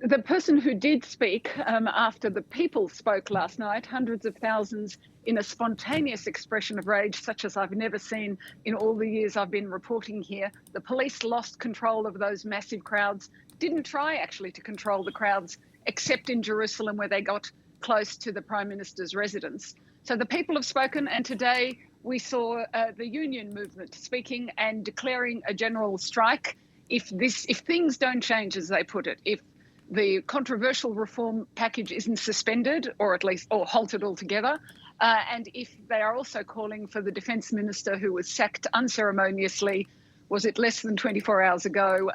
the person who did speak after the people spoke last night, hundreds of thousands in a spontaneous expression of rage such as I've never seen in all the years I've been reporting here. The police lost control of those massive crowds, didn't try actually to control the crowds, except in Jerusalem where they got close to the Prime Minister's residence. So the people have spoken, and today we saw the union movement speaking and declaring a general strike if things don't change, as they put it, if the controversial reform package isn't suspended or halted altogether. And if they are also calling for the defence minister who was sacked unceremoniously, was it less than 24 hours ago,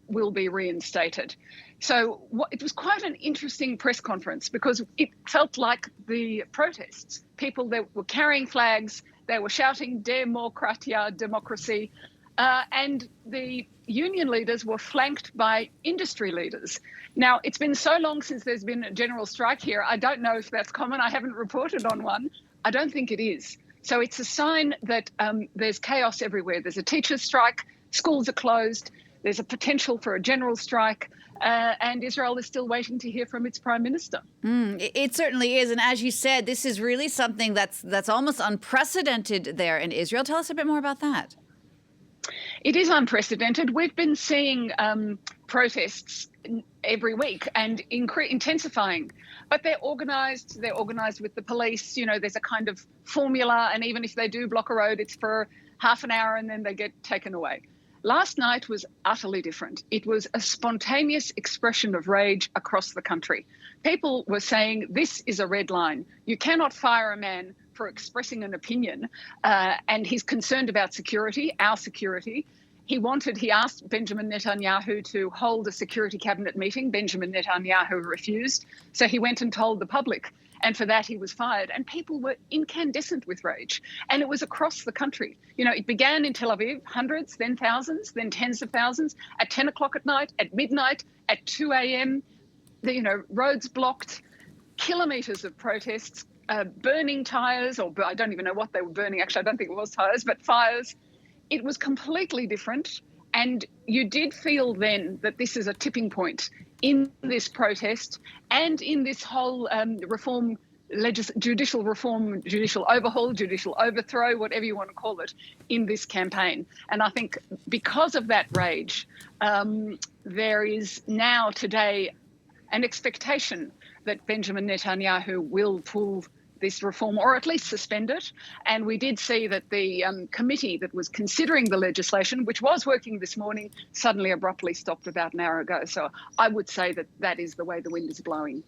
will be reinstated. So it was quite an interesting press conference because it felt like the protests. People that were carrying flags, they were shouting "Demokratia," democracy, and the union leaders were flanked by industry leaders. Now, it's been so long since there's been a general strike here. I don't know if that's common. I haven't reported on one. I don't think it is. So it's a sign that there's chaos everywhere. There's a teachers' strike, schools are closed, there's a potential for a general strike, and Israel is still waiting to hear from its prime minister. It certainly is. And as you said, this is really something that's almost unprecedented there in Israel. Tell us a bit more about that. It is unprecedented. We've been seeing protests every week and intensifying, but they're organised with the police. You know, there's a kind of formula, and even if they do block a road, it's for half an hour and then they get taken away. Last night was utterly different. It was a spontaneous expression of rage across the country. People were saying, this is a red line. You cannot fire a man for expressing an opinion, and he's concerned about security, our security. He asked Benjamin Netanyahu to hold a security cabinet meeting. Benjamin Netanyahu refused. So he went and told the public. And for that, he was fired. And people were incandescent with rage. And it was across the country. You know, it began in Tel Aviv, hundreds, then thousands, then tens of thousands, at 10 o'clock at night, at midnight, at 2 a.m. Roads blocked, kilometres of protests, burning tyres, or I don't even know what they were burning. Actually, I don't think it was tyres, but fires. It was completely different. And you did feel then that this is a tipping point in this protest and in this whole judicial reform, judicial overhaul, judicial overthrow, whatever you want to call it, in this campaign. And I think because of that rage, there is now today an expectation that Benjamin Netanyahu will pull this reform, or at least suspend it. And we did see that the committee that was considering the legislation, which was working this morning, suddenly abruptly stopped about an hour ago. So I would say that is the way the wind is blowing.